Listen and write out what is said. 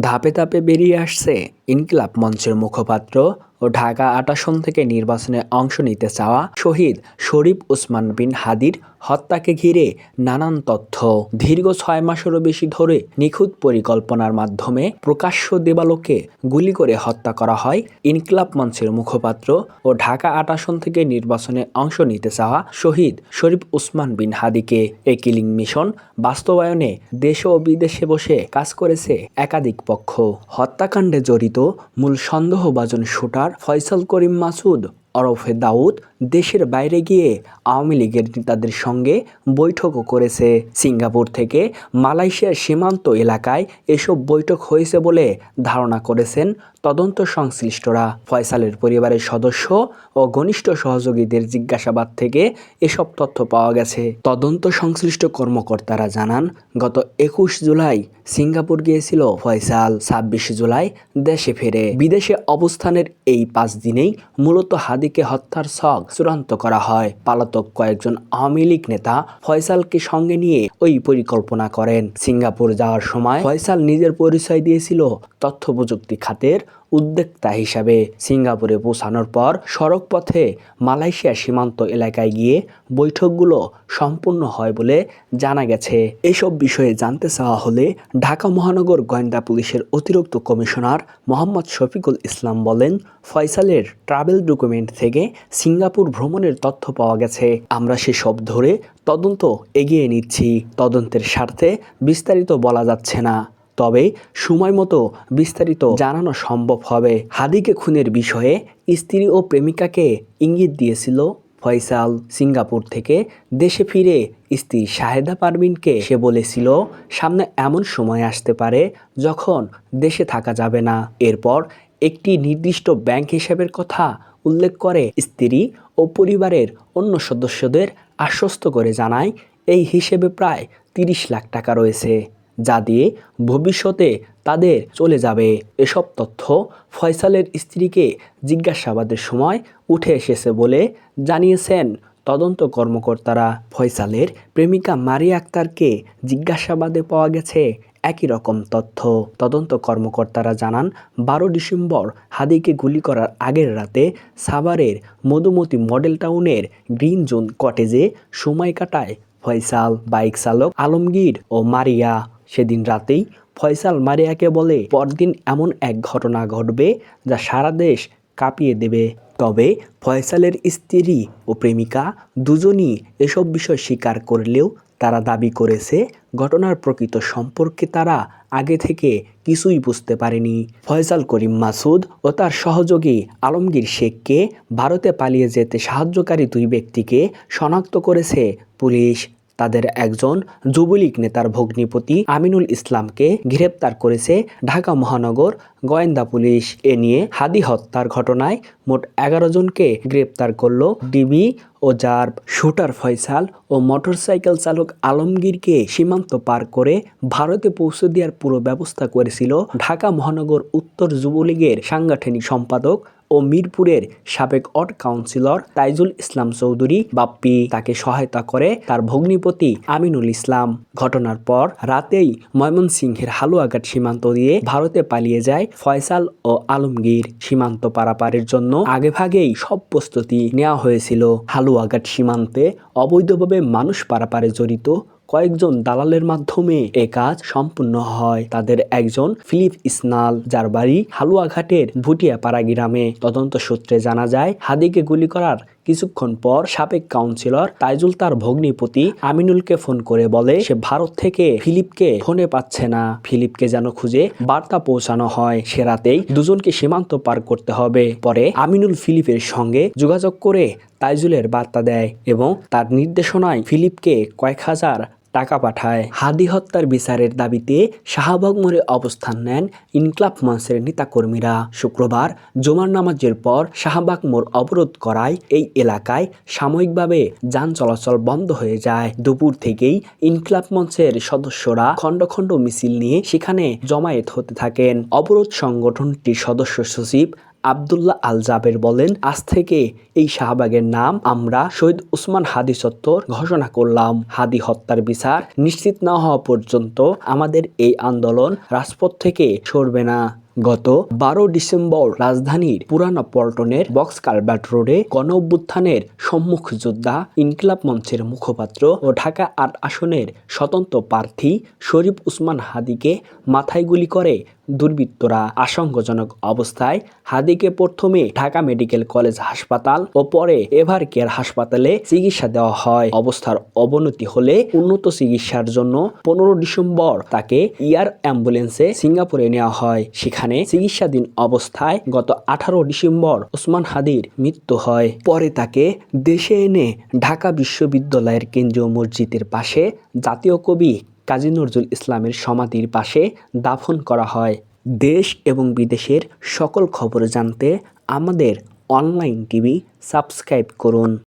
ধাপে ধাপে বেরিয়ে আসছে ইনকিলাব মঞ্চের মুখপাত্র ও ঢাকা ৮ আসন থেকে নির্বাচনে অংশ নিতে চাওয়া শহীদ শরীফ ওসমান বিন হাদির হত্যাকে ঘিরে নানান তথ্য। দীর্ঘ ৬ মাসেরও বেশি ধরে নিখুঁত পরিকল্পনার মাধ্যমে প্রকাশ্য দেবালোকে গুলি করে হত্যা করা হয় ইনকিলাব মঞ্চের মুখপাত্র ও ঢাকা ৮ আসন থেকে নির্বাচনে অংশ নিতে চাওয়া শহীদ শরীফ ওসমান বিন হাদিকে। এই কিলিং মিশন বাস্তবায়নে দেশে ও বিদেশে বসে কাজ করেছে একাধিক পক্ষ। হত্যাকাণ্ডে জড়িত মূল সন্দেহভাজন শুটার ফয়সাল করিম মাসুদ ওরফে দাউদ দেশের বাইরে গিয়ে আওয়ামী লীগের নেতাদের সঙ্গে বৈঠকও করেছে। সিঙ্গাপুর থেকে মালয়েশিয়ার সীমান্ত এলাকায় এসব বৈঠক হয়েছে বলে ধারণা করেছেন তদন্ত সংশ্লিষ্টরা। ফয়সালের পরিবারের সদস্য ও ঘনিষ্ঠ সহযোগীদের জিজ্ঞাসাবাদ থেকে এসব তথ্য পাওয়া গেছে। তদন্ত সংশ্লিষ্ট কর্মকর্তারা জানান, গত ২১ জুলাই সিঙ্গাপুর গিয়েছিল ফয়সাল, ২৬ জুলাই দেশে ফেরে। বিদেশে অবস্থানের এই ৫ দিনেই মূলত হাদিকে হত্যার ছক চূড়ান্ত করা হয়। পলাতক কয়েকজন আওয়ামী লীগ নেতা ফয়সালকে সঙ্গে নিয়ে ওই পরিকল্পনা করেন। সিঙ্গাপুর যাওয়ার সময় ফয়সাল নিজের পরিচয় দিয়েছিল তথ্য প্রযুক্তি খাতের উদ্যোক্তা হিসাবে। সিঙ্গাপুরে পৌঁছানোর পর সড়ক পথে মালয়েশিয়া সীমান্ত এলাকায় গিয়ে বৈঠকগুলো সম্পূর্ণ হয় বলে জানা গেছে। এসব বিষয়ে জানতে চাওয়া হলে ঢাকা মহানগর গোয়েন্দা পুলিশের অতিরিক্ত কমিশনার মোহাম্মদ শফিকুল ইসলাম বলেন, ফয়সালের ট্রাভেল ডকুমেন্ট থেকে সিঙ্গাপুর ভ্রমণের তথ্য পাওয়া গেছে। আমরা সেসব ধরে তদন্ত এগিয়ে নিচ্ছি। তদন্তের স্বার্থে বিস্তারিত বলা যাচ্ছে না, তবে সময় মতো বিস্তারিত জানানো সম্ভব হবে। হাদিকে খুনের বিষয়ে স্ত্রী ও প্রেমিকাকে ইঙ্গিত দিয়েছিল ফয়সাল। সিঙ্গাপুর থেকে দেশে ফিরে স্ত্রী শাহেদা পারভিনকে সে বলেছিল, সামনে এমন সময় আসতে পারে যখন দেশে থাকা যাবে না। এরপর একটি নির্দিষ্ট ব্যাংক হিসাবের কথা উল্লেখ করে স্ত্রী ও পরিবারের অন্য সদস্যদের আশ্বস্ত করে জানায়, এই হিসেবে প্রায় ৩০ লাখ টাকা রয়েছে, যা দিয়ে ভবিষ্যতে তাদের চলে যাবে। এসব তথ্য ফয়সালের স্ত্রীকে জিজ্ঞাসাবাদের সময় উঠে এসেছে বলে জানিয়েছেন তদন্ত কর্মকর্তারা। ফয়সালের প্রেমিকা মারিয়া আক্তারকে জিজ্ঞাসাবাদে পাওয়া গেছে একই রকম তথ্য। তদন্ত কর্মকর্তারা জানান, ১২ ডিসেম্বর হাদিকে গুলি করার আগের রাতে সাভারের মধুমতি মডেল টাউনের গ্রিন জোন কটেজে সময় কাটায় ফয়সাল, বাইক চালক আলমগীর ও মারিয়া। সেদিন রাতেই ফয়সাল মারিয়াকে বলে, পরদিন এমন এক ঘটনা ঘটবে যা সারা দেশ কাঁপিয়ে দেবে। তবে ফয়সালের স্ত্রী ও প্রেমিকা দুজনই এসব বিষয় স্বীকার করলেও তারা দাবি করেছে ঘটনার প্রকৃত সম্পর্কে তারা আগে থেকে কিছুই বুঝতে পারেনি। ফয়সাল করিম মাসুদ ও তার সহযোগী আলমগীর শেখকে ভারতে পালিয়ে যেতে সাহায্যকারী ২ ব্যক্তিকে শনাক্ত করেছে পুলিশ। তাদের একজন যুবলীগ নেতার ভগ্নিপতি আমিনুল ইসলামকে গ্রেপ্তার করেছে ঢাকা মহানগর গোয়েন্দা পুলিশ। এ নিয়ে হাদি হত্যার ঘটনায় মোট ১১ জনকে গ্রেপ্তার করল ডিবি ও র্যাব। শুটার ফয়সাল ও মোটরসাইকেল চালক আলমগীরকে সীমান্ত পার করে ভারতে পৌঁছে দেওয়ার পুরো ব্যবস্থা করেছিল ঢাকা মহানগর উত্তর যুবলীগের সাংগঠনিক সম্পাদক ও মিরপুরের সাবেক ওয়ার্ড কাউন্সিলর তাইজুল ইসলাম চৌধুরী বাপ্পি। তাকে সহায়তা করে তার ভগ্নিপতি আমিনুল ইসলাম। ঘটনার পর রাতেই ময়মনসিংহের হালুয়াঘাট সীমান্ত দিয়ে ভারতে পালিয়ে যায় ফয়সাল ও আলমগীর। সীমান্ত পারাপারের জন্য আগেভাগেই সব প্রস্তুতি নেওয়া হয়েছিল। হালুয়াঘাট সীমান্তে অবৈধভাবে মানুষ পারাপারে জড়িত কয়েকজন দালালের মাধ্যমে এ কাজ সম্পূর্ণ হয়। তাদের একজন ফিলিপ ইসনাল, যার বাড়ি হালুয়াঘাটের ভুটিয়াপাড়া গ্রামে। তদন্ত সূত্রে জানা যায়, হাদিকে গুলি করার কিছুক্ষণ পর সাবেক কাউন্সিলর তাইজুল তার ভগ্নিপতি আমিনুলকে ফোন করে বলে, সে ভারত থেকে ফিলিপকে ফোনে পাচ্ছে না, ফিলিপকে যেন খুঁজে বার্তা পৌঁছানো হয়। সে রাতেই দুজনকে সীমান্ত পার করতে হবে। পরে আমিনুল ফিলিপের সঙ্গে যোগাযোগ করে তাইজুলের বার্তা দেয় এবং তার নির্দেশনায় ফিলিপকে কয়েক হাজার টাকা পাঠায়। হাদি হত্যার বিচারের দাবিতে শাহবাগ মোড়ে অবস্থান নেন ইনকিলাব মঞ্চের নেতাকর্মীরা। শুক্রবার জুমার নামাজের পর শাহবাগ মোড় অবরোধ করায় এই এলাকায় সাময়িকভাবে যান চলাচল বন্ধ হয়ে যায়। দুপুর থেকেই ইনকিলাব মঞ্চের সদস্যরা খণ্ড খণ্ড মিছিল নিয়ে সেখানে জমায়েত হতে থাকেন। অবরোধ সংগঠনটির সদস্য সচিব আব্দুল্লাহ আল জাবের বলেন, আজ থেকে এই শাহবাগের নাম আমরা শহীদ ওসমান হাদি চত্বর ঘোষণা করলাম। হাদি হত্যার বিচার নিশ্চিত না হওয়া পর্যন্ত আমাদের এই আন্দোলন রাজপথ থেকে সরবে না। গত 12 ডিসেম্বর রাজধানীর পুরানা পল্টনের বক্স কালভার্ট রোডে গণঅভ্যুত্থানের সম্মুখ যোদ্ধা ইনকিলাব মঞ্চের মুখপাত্র ও ঢাকা ৮ আসনের স্বতন্ত্র প্রার্থী শরীফ ওসমান হাদিকে মাথায় গুলি করে দুর্বৃত্তরা। আশঙ্কাজনক অবস্থায় হাদিকে প্রথমে ঢাকা মেডিকেল কলেজ হাসপাতাল ও পরে এভার কেয়ার হাসপাতালে চিকিৎসা দেওয়া হয়। অবস্থার অবনতি হলে উন্নত চিকিৎসার জন্য 15 ডিসেম্বর তাকে এয়ার অ্যাম্বুলেন্সে সিঙ্গাপুরে নেওয়া হয়। সেখানে চিকিৎসাধীন অবস্থায় গত 18 ডিসেম্বর ওসমান হাদির মৃত্যু হয়। পরে তাকে দেশে এনে ঢাকা বিশ্ববিদ্যালয়ের কেন্দ্রীয় মসজিদের পাশে জাতীয় কবি কাজী নজরুল ইসলামের সমাধির পাশে দাফন করা হয়। দেশ এবং বিদেশের সকল খবর জানতে আমাদের অনলাইন টিভি সাবস্ক্রাইব করুন।